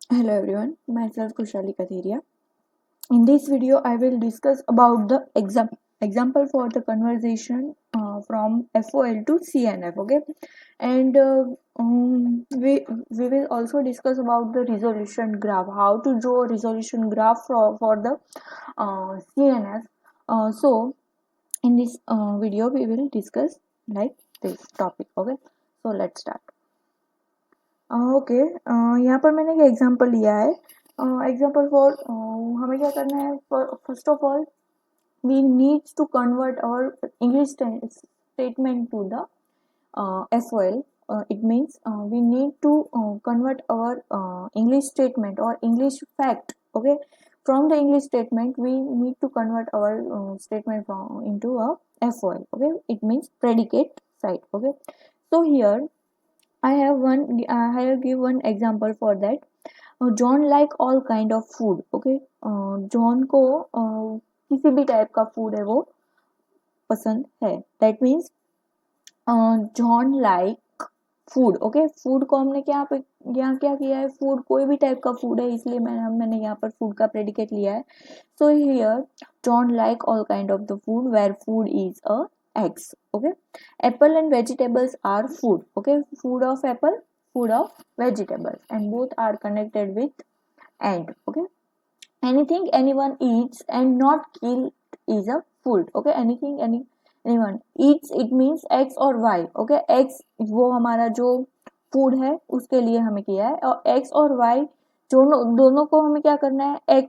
Hello everyone, myself Kushali Katheria. In this video, I will discuss about the example for the conversation from FOL to CNF. Okay, and we will also discuss about the resolution graph, how to draw a resolution graph for the CNF. So in this video, we will discuss like this topic. Okay, so let's start. Okay यहाँ पर मैंने एक example लिया है. Example for हमें क्या करना है. First of all we need to convert our English statement to the SOL. It means we need to convert our English statement or English fact. Okay, from the English statement we need to convert our statement into a SOL. Okay, it means predicate side. Okay, so here I have give one example for that. John like all kind of food. Okay, John को किसी भी type का food है वो पसंद है. That means John like food. Okay, food को हमने यहाँ क्या किया है, फूड कोई भी टाइप का फूड है इसलिए मैंने यहाँ पर फूड का प्रेडिकेट लिया है. So here John like all kind of the food where food is a eggs. Okay, apple and vegetables are food. Okay, food of apple, food of vegetables, and both are connected with and. Okay, anything anyone eats and not killed is a food. Okay, anyone eats, it means x और y. Okay, x वो हमारा जो food है उसके लिए हमें किया है, और x और y दोनों को हमें क्या करना है,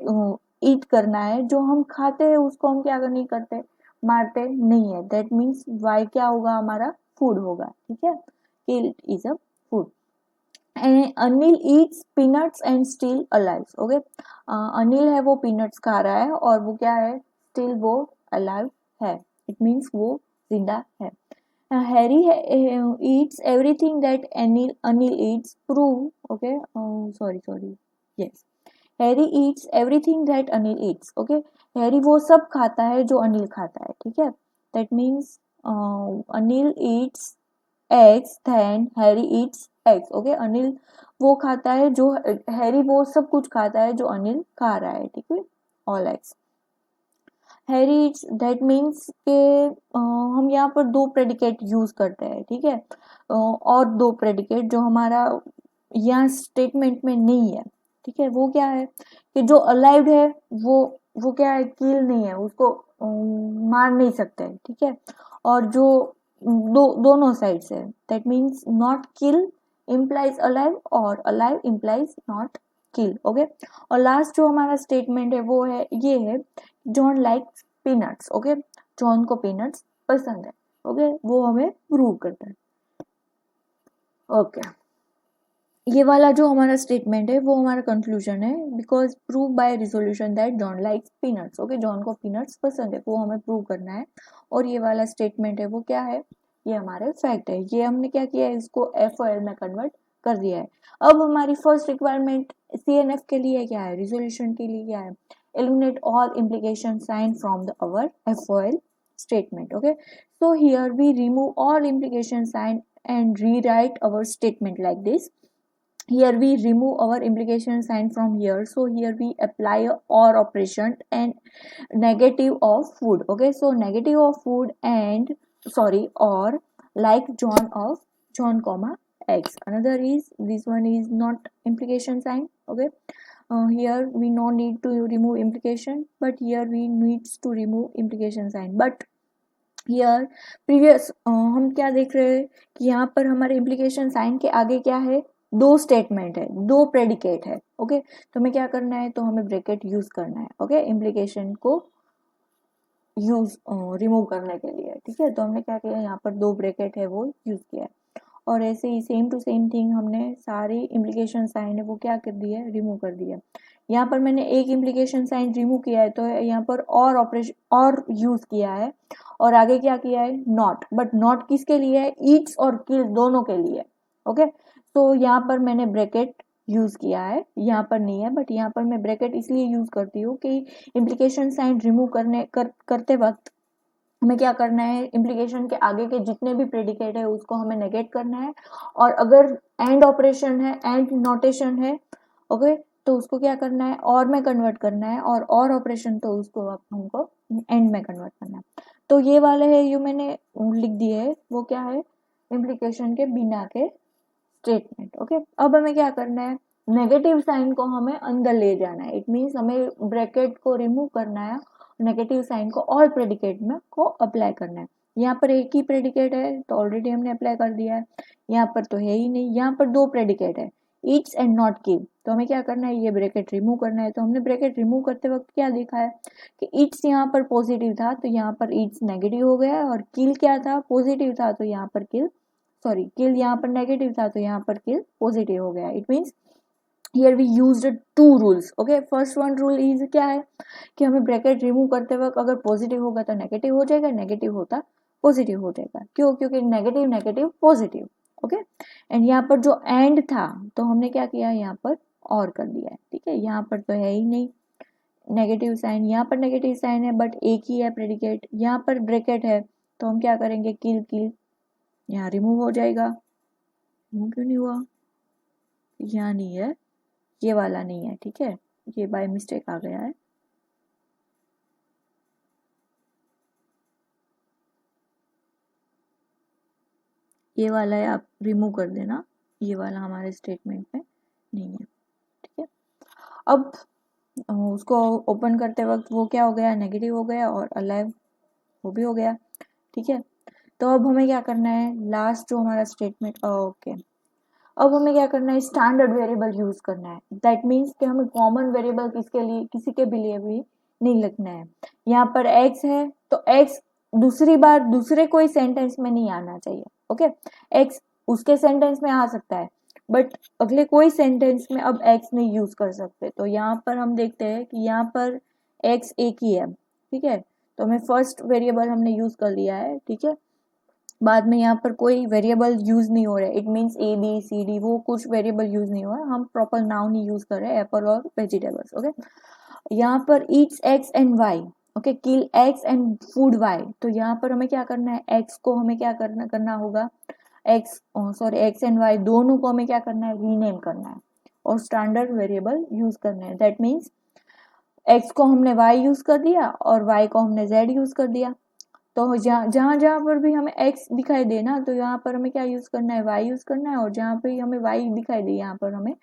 ईट करना है. जो हम खाते हैं उसको हम क्या नहीं करते, मारते नहीं है. दैट मीन्स y क्या होगा, हमारा फूड होगा. ठीक है, killed is a food. Anil Yeats peanuts and still alive. Okay, Anil है वो पीनट्स खा रहा है और वो क्या है, स्टिल वो अलाइव है. इट मीन्स वो जिंदा है. Harry Yeats everything that Anil Yeats. Prove. Okay, sorry yes, Harry Yeats everything that Anil Yeats. Okay, Harry वो सब खाता है जो अनिल खाता है. ठीक है, that means Anil eats eggs then Harry eats eggs. Okay, Anil वो खाता है जो हैरी वो सब कुछ खाता है जो अनिल खा रहा है. ठीक है, all eggs. Harry Yeats, that means के हम यहाँ पर दो प्रेडिकेट यूज करते हैं. ठीक है, और दो प्रेडिकेट जो हमारा यहाँ स्टेटमेंट में नहीं है. ठीक है, वो क्या है कि जो अलाइव है वो क्या है, किल नहीं है, उसको मार नहीं सकते. ठीक है, और जो दोनों साइड से, that means not kill implies alive और alive implies not kill. Okay, और लास्ट जो हमारा स्टेटमेंट है वो है ये है, John likes peanuts. Okay, John को पीनट्स पसंद है. ओके, वो हमें प्रूव करता है. ओके, ये वाला जो हमारा स्टेटमेंट है वो हमारा कंक्लूजन है. Because prove by resolution that John likes peanuts. Okay, John को पीनट्स पसंद है, वो हमें प्रूव करना है. और ये वाला स्टेटमेंट है वो क्या है, ये हमारे फैक्ट है. ये हमने क्या किया है, इसको FOL में कन्वर्ट कर दिया है. अब हमारी फर्स्ट रिक्वायरमेंट CNF के लिए क्या है, रिजोल्यूशन के लिए क्या है, eliminate all implication sign from our FOL statement. Okay, so here we remove all implication sign and rewrite our statement like this. Here we remove our implication sign from here, so here we apply a or operation and negative of food. Okay, so negative of food and or like John comma x. Another is, this one is not implication sign. Okay, here we no need to remove implication, but here we needs to remove implication sign. But here previous हम क्या देख रहे हैं कि यहाँ पर हमारे implication sign के आगे क्या है, दो स्टेटमेंट है, दो प्रेडिकेट है. ओके, तो हमें क्या करना है, तो हमें ब्रैकेट यूज करना है. ओके, इम्प्लीकेशन को यूज रिमूव करने के लिए. ठीक है, तो हमने क्या किया, यहाँ पर दो ब्रैकेट है वो यूज किया है. और ऐसे ही सेम टू सेम थिंग हमने सारी इम्प्लीकेशन साइन है वो क्या कर दिया है, रिमूव कर दिया. यहाँ पर मैंने एक इम्प्लीकेशन साइन रिमूव किया है तो यहाँ पर और ऑपरेशन और यूज किया है, और आगे क्या किया है, नॉट. बट नॉट किसके लिए है, ईट्स और किल दोनों के लिए. ओके, तो यहाँ पर मैंने ब्रैकेट यूज किया है, यहाँ पर नहीं है, बट यहाँ पर मैं ब्रैकेट इसलिए यूज करती हूँ कि इम्प्लीकेशन साइन रिमूव करते वक्त हमें क्या करना है, इम्प्लीकेशन के आगे के जितने भी प्रेडिकेट है उसको हमें नेगेट करना है. और अगर एंड ऑपरेशन है, एंड नोटेशन है, ओके, तो उसको क्या करना है, और में कन्वर्ट करना है, और ऑपरेशन तो उसको हमको एंड में कन्वर्ट करना है। तो ये वाले है जो मैंने लिख दिए है वो क्या है, इम्प्लीकेशन के बिना के स्टेटमेंट। ओके, अब हमें क्या करना है, नेगेटिव साइन को हमें अंदर ले जाना है। इट मीन्स हमें ब्रैकेट को रिमूव करना है, नेगेटिव साइन को ऑल प्रेडिकेट में को अप्लाई करना है। यहाँ पर एक ही प्रेडिकेट है तो ऑलरेडी हमने अप्लाई कर दिया है, यहाँ पर तो है ही नहीं, यहाँ पर दो प्रेडिकेट है, ईट्स एंड नॉट किल। तो हमें क्या करना है, ये ब्रैकेट रिमूव करना है। तो हमने ब्रैकेट रिमूव करते वक्त क्या देखा है कि ईट्स यहाँ पर पॉजिटिव था तो यहाँ पर ईट्स नेगेटिव हो गया, और किल क्या था, पॉजिटिव था तो यहाँ पर किल किल यहाँ पर नेगेटिव था तो यहाँ पर किल पॉजिटिव हो गया। It means here we used to rules. Okay, first one rule is क्या है कि हमें ब्रैकेट रिमूव करते वक्त अगर पॉजिटिव होगा तो नेगेटिव हो जाएगा, नेगेटिव होता पॉजिटिव हो जाएगा। क्यों, क्योंकि negative negative positive. Okay, and यहाँ पर जो एंड था तो हमने क्या किया, यहाँ पर और कर दिया है। ठीक है, यहाँ पर तो है ही नहीं नेगेटिव साइन, यहाँ पर नेगेटिव साइन है बट एक ही है प्रेडिकेट, यहाँ पर ब्रैकेट है तो हम क्या करेंगे, किल किल यहाँ रिमूव हो जाएगा। रिमूव क्यों नहीं हुआ, यहाँ नहीं है, ये वाला नहीं है। ठीक है, ये बाय मिस्टेक आ गया है। ये वाला है, आप रिमूव कर देना, ये वाला हमारे स्टेटमेंट में नहीं है। ठीक है, अब उसको ओपन करते वक्त वो क्या हो गया, नेगेटिव हो गया, और अलाइव वो भी हो गया। ठीक है, तो अब हमें क्या करना है, लास्ट जो हमारा स्टेटमेंट, ओके, अब हमें क्या करना है, स्टैंडर्ड वेरिएबल यूज करना है। दैट मीन्स कि हमें कॉमन वेरिएबल किसके लिए, किसी के भी लिए भी नहीं लिखना है। यहाँ पर x है तो x दूसरी बार दूसरे कोई सेंटेंस में नहीं आना चाहिए। ओके, x उसके सेंटेंस में आ सकता है बट अगले कोई सेंटेंस में अब x नहीं यूज कर सकते। तो यहाँ पर हम देखते हैं कि यहाँ पर x एक ही है। ठीक है, तो हमें फर्स्ट वेरिएबल हमने यूज कर लिया है। ठीक है, बाद में यहाँ पर कोई वेरिएबल यूज नहीं हो रहा है। It means A B C D वो कुछ वेरिएबल यूज नहीं हो रहा है, हम प्रॉपर नाउन ही यूज कर रहे हैं, एप्पल और वेजिटेबल्स। ओके, यहाँ पर eats X and Y, okay, kill X and food Y. तो यहाँ पर हमें क्या करना है, एक्स को हमें क्या करना होगा, एक्स एंड वाई दोनों को हमें क्या करना है, रीनेम करना है और स्टैंडर्ड वेरिएबल यूज करना है। दैट मीन्स एक्स को हमने वाई यूज कर दिया और वाई को हमने जेड यूज कर दिया। तो जहां जहां पर भी हमें x दिखाई दे ना, तो यहाँ पर हमें क्या यूज करना है, y यूज करना है, और जहां पे हमें y दिखाई दे यहाँ पर हमें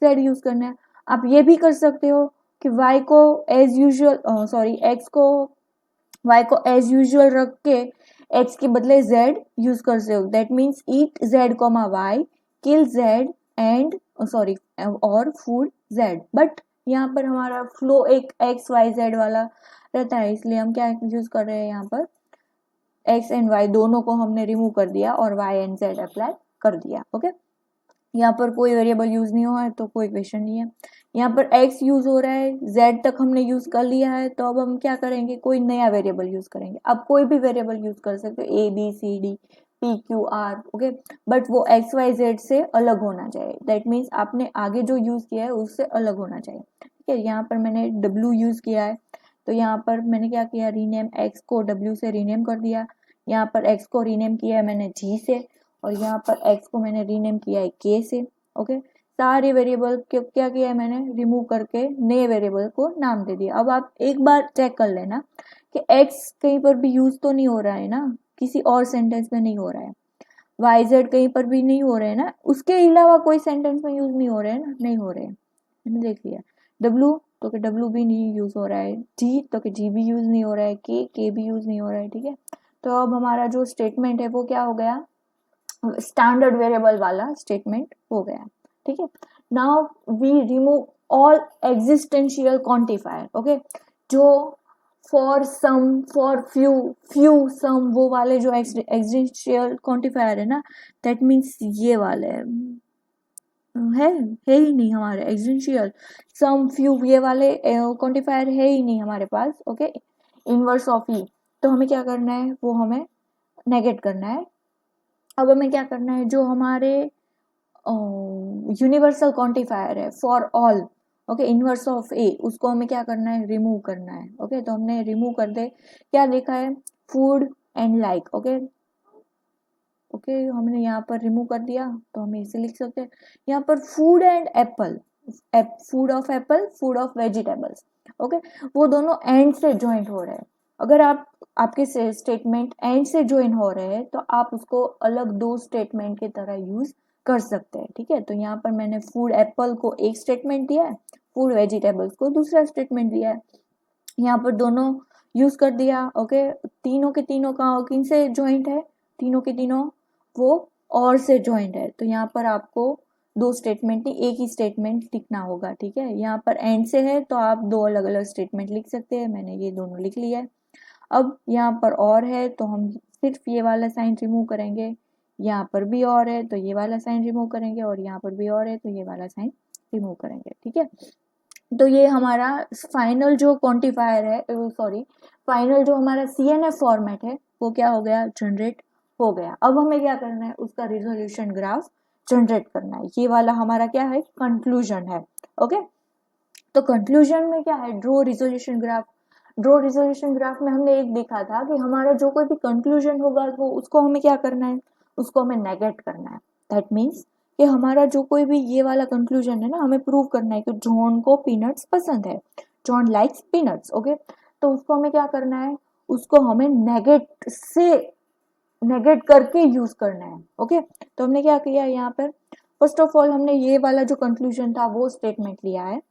z यूज करना है। आप ये भी कर सकते हो कि y को एज यूजुअल x को y को एज यूजुअल रख के x के बदले z यूज कर सकते हो। That means eat z comma y, kill z and और फूड z। बट यहाँ पर हमारा फ्लो एक x y z वाला रहता है, इसलिए हम क्या यूज कर रहे हैं, यहाँ पर x एंड y दोनों को हमने रिमूव कर दिया और y एंड z अप्लाई कर दिया। ओके, यहाँ पर कोई वेरिएबल यूज नहीं हुआ है तो कोई क्वेश्चन नहीं है। यहाँ पर x यूज हो रहा है, z तक हमने यूज कर लिया है, तो अब हम क्या करेंगे, कोई नया वेरिएबल यूज करेंगे। अब कोई भी वेरिएबल यूज कर सकते हो, a b c d p q r। Okay, but वो x y z से अलग होना चाहिए। दैट मीन्स आपने आगे जो यूज किया है उससे अलग होना चाहिए। ठीक है, यहाँ पर मैंने w यूज किया है तो यहाँ पर मैंने क्या किया, रीनेम x को w से रीनेम कर दिया। यहाँ पर x को रीनेम किया है मैंने g से, और यहाँ पर x को मैंने रीनेम किया है k से। ओके, सारे वेरिएबल क्या किया है मैंने, रिमूव करके नए वेरिएबल को नाम दे दिया। अब आप एक बार चेक कर लेना कि x कहीं पर भी यूज तो नहीं हो रहा है ना, किसी और सेंटेंस में नहीं हो रहा है, वाई जेड कहीं पर भी नहीं हो रहे हैं ना, उसके अलावा कोई सेंटेंस में यूज नहीं हो रहे हैं ना, नहीं हो रहे हैं, मैंने देख लिया। डब्लू तो कि डब्लू भी नहीं यूज हो रहा है, जी तो कि जी भी यूज नहीं हो रहा है, के भी यूज नहीं हो रहा है। ठीक है, तो अब हमारा जो स्टेटमेंट है वो क्या हो गया, स्टैंडर्ड वेरिएबल वाला स्टेटमेंट हो गया। ठीक है, now we remove all existential quantifier. Okay, जो for some, for few, few, some, वो वाले जो एग्जिस्टेंशियल क्वांटिफायर है ना, दैट मीन्स ये वाले है ही नहीं हमारे एग्जिस्टेंशियल, सम फ्यू ये वाले क्वांटिफायर है ही नहीं हमारे पास। ओके, इनवर्स ऑफ ई, तो हमें क्या करना है, वो हमें नेगेट करना है। अब हमें क्या करना है, जो हमारे यूनिवर्सल क्वांटिफायर है for all, okay, inverse of A, उसको हमें क्या करना है, रिमूव करना है। ओके, तो हमने रिमूव कर दे, क्या देखा है, food and like. Okay, okay, हमने यहाँ पर रिमूव कर दिया तो हम इसे लिख सकते हैं, यहाँ पर food and Apple. Food of Apple, food of vegetables, okay, वो दोनों एंड से ज्वाइंट हो रहे हैं। अगर आपके स्टेटमेंट एंड से ज्वाइन हो रहे हैं तो आप उसको अलग दो स्टेटमेंट की तरह यूज कर सकते हैं, ठीक है। तो यहाँ पर मैंने फूड एप्पल को एक स्टेटमेंट दिया है, फूड वेजिटेबल्स को दूसरा स्टेटमेंट दिया है, यहाँ पर दोनों यूज कर दिया, ओके। तीनों के तीनों का किन से ज्वाइंट है, तीनों के तीनों वो और से ज्वाइंट है, तो यहाँ पर आपको दो स्टेटमेंट नहीं एक ही स्टेटमेंट लिखना होगा, ठीक है। यहाँ पर एंड से है तो आप दो अलग अलग स्टेटमेंट लिख सकते हैं, मैंने ये दोनों लिख लिया है। अब यहाँ पर और है तो हम सिर्फ ये वाला साइन रिमूव करेंगे, यहाँ पर भी और है तो ये वाला साइन रिमूव करेंगे, और यहाँ पर भी और है तो ये वाला साइन रिमूव करेंगे, ठीक है। तो ये हमारा फाइनल जो क्वांटिफायर है, सॉरी फाइनल जो हमारा CNF फॉर्मेट है वो क्या हो गया, जनरेट हो गया। अब हमें क्या करना है, उसका रिजोल्यूशन ग्राफ जनरेट करना है। ये वाला हमारा क्या है, कंक्लूजन है, ओके। तो कंक्लूजन में क्या है, draw resolution graph. Draw resolution graph में हमने एक देखा था कि हमारा जो कोई भी कंक्लूजन होगा वो उसको हमें क्या करना है, उसको हमें नेगेट करना है। दैट मीन्स कि हमारा जो कोई भी ये वाला कंक्लूजन है ना, हमें प्रूव करना है कि जॉन को पीनट्स पसंद है, जॉन लाइक्स पीनट्स, ओके। तो उसको हमें क्या करना है, उसको हमें नेगेट करके यूज करना है, ओके। तो हमने क्या किया यहाँ पर, फर्स्ट ऑफ ऑल हमने ये वाला जो कंक्लूजन था वो स्टेटमेंट लिया है,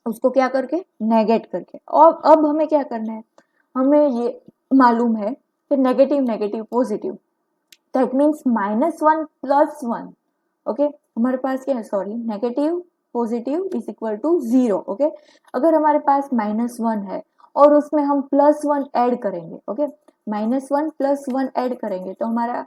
उसको क्या करके, नेगेट करके। और अब हमें क्या करना है, हमें ये मालूम है कि negative negative positive, that means -1 + 1, okay. हमारे पास क्या है, sorry, negative positive is equal to 0, okay. अगर हमारे पास -1 है और उसमें हम +1 ऐड करेंगे, ओके, -1 + 1 ऐड करेंगे तो हमारा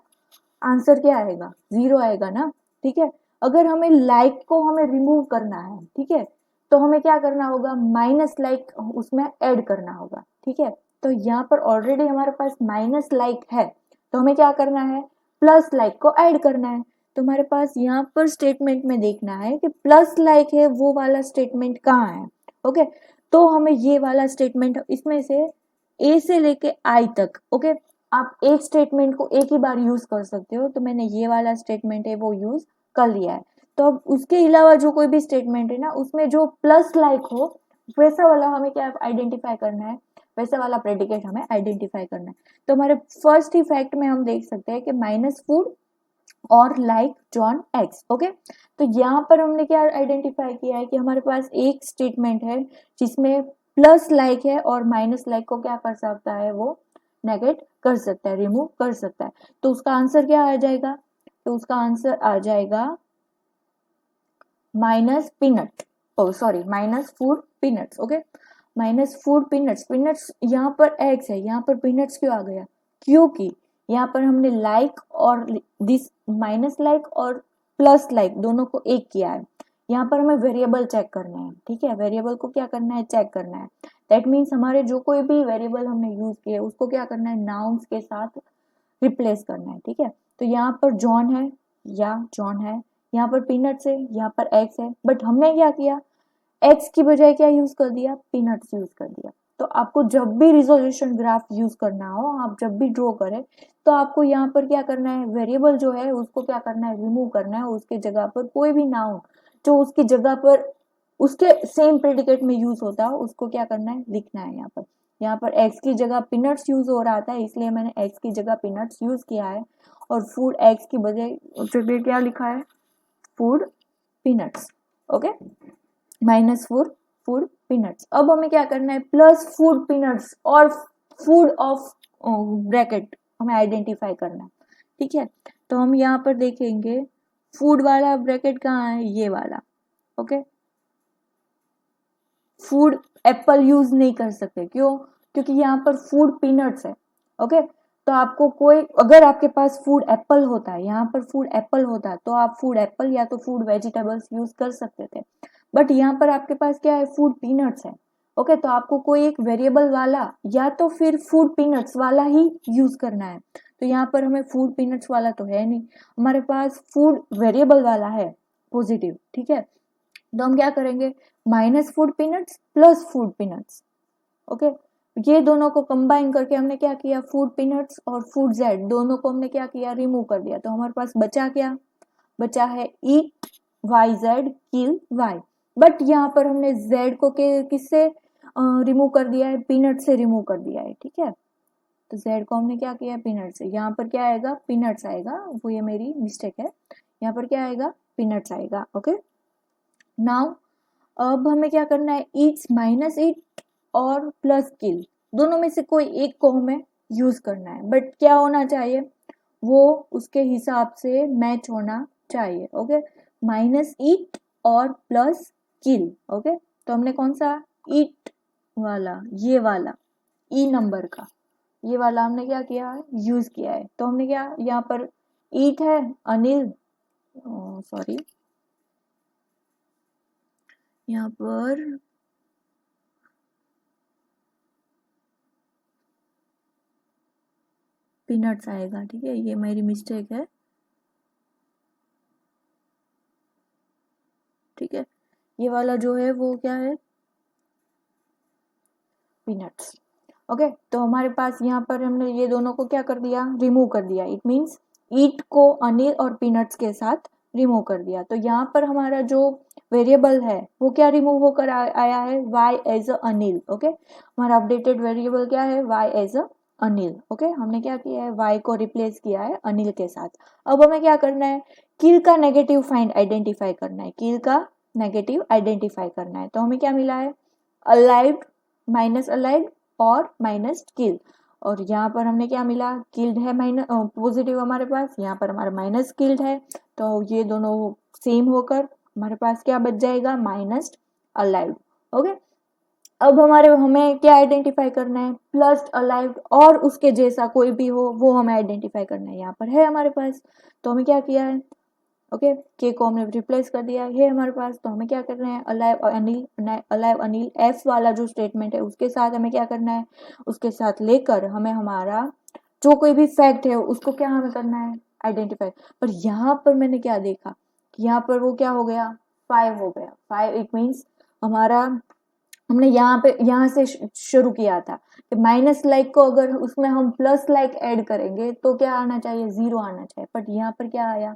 आंसर क्या आएगा, 0 आएगा ना, ठीक है। अगर हमें लाइक को हमें रिमूव करना है, ठीक है, तो हमें क्या करना होगा, माइनस लाइक उसमें ऐड करना होगा, ठीक है। तो यहाँ पर ऑलरेडी हमारे पास माइनस लाइक है तो हमें क्या करना है, प्लस लाइक को ऐड करना है। तो हमारे पास यहाँ पर स्टेटमेंट में देखना है कि प्लस लाइक है वो वाला स्टेटमेंट कहाँ है, ओके। तो हमें ये वाला स्टेटमेंट इसमें से ए से लेके आई तक, ओके, आप एक स्टेटमेंट को एक ही बार यूज कर सकते हो, तो मैंने ये वाला स्टेटमेंट है वो यूज कर लिया है। तो अब उसके अलावा जो कोई भी स्टेटमेंट है ना, उसमें जो प्लस लाइक हो वैसा वाला हमें क्या आइडेंटिफाई करना है, वैसा वाला प्रेडिकेट हमें आइडेंटिफाई करना है। तो हमारे फर्स्ट इफेक्ट में हम देख सकते हैं कि माइनस फूड और लाइक जॉन एक्स, ओके। तो यहाँ पर हमने क्या आइडेंटिफाई किया है कि हमारे पास एक स्टेटमेंट है जिसमें प्लस लाइक है और माइनस लाइक को क्या कर सकता है, वो नेगेट कर सकता है, रिमूव कर सकता है। तो उसका आंसर क्या आ जाएगा, तो उसका आंसर आ जाएगा minus peanut, oh sorry minus food peanuts, okay. Minus food peanuts, peanuts यहाँ पर एक्स है, यहाँ पर पीनट्स क्यों आ गया, क्योंकि यहाँ पर हमने लाइक और दिस माइनस लाइक और प्लस लाइक दोनों को एक किया है। यहाँ पर हमें वेरिएबल चेक करना है, ठीक है, वेरिएबल को क्या करना है, चेक करना है। दैट मीन्स हमारे जो कोई भी वेरिएबल हमने यूज किया उसको क्या करना है, नाउन्स के साथ रिप्लेस करना है, ठीक है। तो यहाँ पर जॉन है या जॉन है, यहाँ पर पीनट्स है, यहाँ पर एक्स है, बट हमने क्या किया, एक्स की बजाय क्या यूज कर दिया, पीनट्स यूज कर दिया। तो आपको जब भी रिजोल्यूशन ग्राफ यूज करना हो, आप जब भी ड्रॉ करें तो आपको यहाँ पर क्या करना है, वेरिएबल जो है उसको क्या करना है, रिमूव करना है, उसके जगह पर कोई भी नाउन जो उसकी जगह पर उसके सेम प्रेडिकेट में यूज होता है उसको क्या करना है, लिखना है। यहाँ पर एक्स की जगह पीनट्स यूज हो रहा था इसलिए मैंने एक्स की जगह पीनट्स यूज किया है, और फूड एक्स की बजाय जगह क्या लिखा है, food peanuts, okay, -4 food peanuts. अब हमें क्या करना है, प्लस फूड पीनट्स और फूड ऑफ ब्रैकेट हमें आइडेंटिफाई करना है, ठीक है। तो हम यहाँ पर देखेंगे फूड वाला ब्रैकेट कहाँ है, ये वाला, ओके। फूड एप्पल यूज नहीं कर सकते, क्यों, क्योंकि यहाँ पर फूड पीनट्स है, ओके। तो आपको कोई अगर आपके पास फूड एप्पल होता है, यहाँ पर फूड एप्पल होता है तो आप फूड एप्पल या तो फूड वेजिटेबल्स यूज कर सकते थे, बट यहाँ पर आपके पास क्या है, फूड पीनट्स है, ओके। तो आपको कोई एक वेरिएबल वाला या तो फिर फूड पीनट्स वाला ही यूज करना है। तो यहाँ पर हमें फूड पीनट्स वाला तो है नहीं, हमारे पास फूड वेरिएबल वाला है पॉजिटिव, ठीक है। तो हम क्या करेंगे, minus food peanuts plus food peanuts, okay. ये दोनों को कंबाइन करके हमने क्या किया, फूड पीनट्स और फूड जेड दोनों को हमने क्या किया, रिमूव कर दिया। तो हमारे पास बचा क्या, बचा है eat Y Z kill Y. But यहाँ पर हमने z को किससे रिमूव कर दिया है, पीनट से रिमूव कर दिया है, ठीक है। तो z को हमने क्या किया है, पीनट से। यहाँ पर क्या आएगा, पीनट्स आएगा, वो ये मेरी मिस्टेक है, यहाँ पर क्या आएगा, पीनट्स आएगा। ओके, नाउ अब हमें क्या करना है, ईट्स माइनस ईट और प्लस किल, दोनों में से कोई एक को हमें यूज करना है, बट क्या होना चाहिए, वो उसके हिसाब से मैच होना चाहिए। ओके, माइनस ईट और प्लस किल। ओके, तो हमने कौन सा, ईट वाला, ये वाला ई नंबर का, ये वाला हमने क्या किया है, यूज किया है। तो हमने क्या, यहाँ पर ईट है अनिल, सॉरी यहाँ पर पीनट्स आएगा, ठीक है, ये मेरी मिस्टेक है, ठीक है। ये वाला जो है वो क्या है, पीनट्स। ओके, तो हमारे पास यहाँ पर हमने ये दोनों को क्या कर दिया, रिमूव कर दिया। इट मीन्स ईट को अनिल और पीनट्स के साथ रिमूव कर दिया। तो यहाँ पर हमारा जो वेरिएबल है वो क्या रिमूव होकर आया है, y as a Anil. Okay, हमारा अपडेटेड वेरिएबल क्या है, y as a Anil. Okay, हमने क्या किया है, y को रिप्लेस किया है अनिल के साथ। अब हमें क्या करना है, किल का नेगेटिव फाइंड आइडेंटिफाई करना है, किल का नेगेटिव आइडेंटिफाई करना है। तो हमें क्या मिला है, अलाइव माइनस अलाइव और माइनस किल, और यहाँ पर हमने क्या मिला, किल्ड है माइनस पॉजिटिव हमारे पास, यहाँ पर हमारा माइनस किल्ड है, तो ये दोनों सेम होकर हमारे पास क्या बच जाएगा, माइनस अलाइव। ओके, अब हमें क्या आइडेंटिफाई करना है, प्लस अलाइव और उसके जैसा कोई भी हो वो हमें आइडेंटिफाई करना है। यहाँ पर है हमारे पास, तो हमें क्या किया है, ओके, के को हमने रिप्लेस कर दिया है हमारे पास। तो हमें क्या करना है, alive Anil, alive Anil F वाला जो स्टेटमेंट है उसके साथ हमें क्या करना है, उसके साथ लेकर हमें हमारा जो कोई भी फैक्ट है उसको क्या हमें करना है, आइडेंटिफाई। पर यहाँ पर मैंने क्या देखा, यहाँ पर वो क्या हो गया, 5 हो गया। 5 इट मीन्स हमारा, हमने यहाँ से शुरू किया था कि माइनस लाइक को अगर उसमें हम प्लस लाइक ऐड करेंगे तो क्या आना चाहिए, 0 आना चाहिए, बट यहाँ पर क्या आया,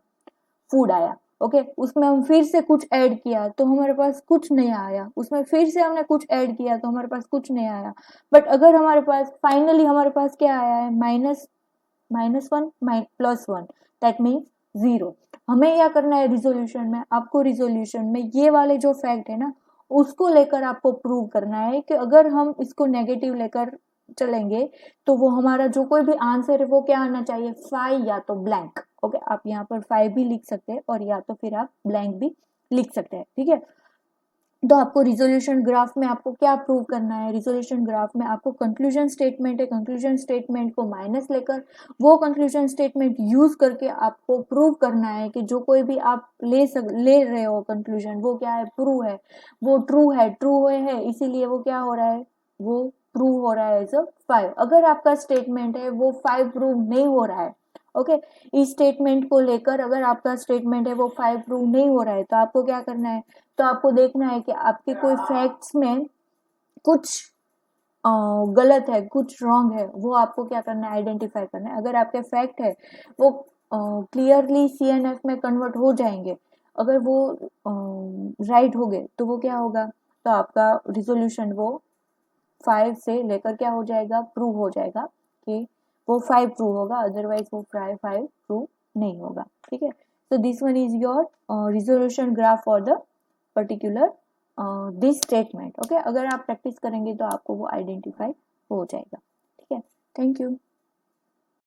फूड आया। ओके, उसमें हम फिर से कुछ ऐड किया तो हमारे पास कुछ नया आया, उसमें फिर से हमने कुछ ऐड किया तो हमारे पास कुछ नया आया। बट अगर हमारे पास फाइनली हमारे पास क्या आया है, -1 +1, दैट मीन्स 0। हमें क्या करना है, रिजोल्यूशन में आपको, रिजोल्यूशन में ये वाले जो फैक्ट है ना उसको लेकर आपको प्रूव करना है कि अगर हम इसको नेगेटिव लेकर चलेंगे तो वो हमारा जो कोई भी आंसर है वो क्या आना चाहिए, 5 या तो ब्लैंक। ओके, आप यहाँ पर 5 भी लिख सकते हैं और या तो फिर आप ब्लैंक भी लिख सकते हैं, ठीक है। तो आपको रिजोल्यूशन ग्राफ में आपको क्या प्रूव करना है, रिजोल्यूशन ग्राफ में आपको कंक्लूजन स्टेटमेंट है, कंक्लूजन स्टेटमेंट को माइनस लेकर वो कंक्लूजन स्टेटमेंट यूज करके आपको प्रूव करना है कि जो कोई भी आप ले रहे हो कंक्लूजन वो क्या है, प्रूव है, वो ट्रू है, इसीलिए वो क्या हो रहा है, वो प्रूव हो रहा है एज अ 5। अगर आपका स्टेटमेंट है वो 5 प्रूव नहीं हो रहा है, ओके, इस स्टेटमेंट को लेकर अगर आपका स्टेटमेंट है वो 5 प्रूव नहीं हो रहा है तो आपको क्या करना है, तो आपको देखना है कि आपके कोई फैक्ट्स में कुछ गलत है, कुछ रॉन्ग है, वो आपको क्या करना है, आइडेंटिफाई करना है। अगर आपके फैक्ट है वो क्लियरली सीएनएफ में कन्वर्ट हो जाएंगे, अगर वो राइट हो गए तो वो क्या होगा, तो आपका रिजोल्यूशन वो 5 से लेकर क्या हो जाएगा, प्रूव हो जाएगा कि वो 5 प्रूव होगा, अदरवाइज वो 5 प्रूव नहीं होगा, ठीक है। तो this one is your resolution graph for the particular this statement. Okay, अगर आप प्रैक्टिस करेंगे तो आपको वो आइडेंटिफाई हो जाएगा, ठीक है। Thank you.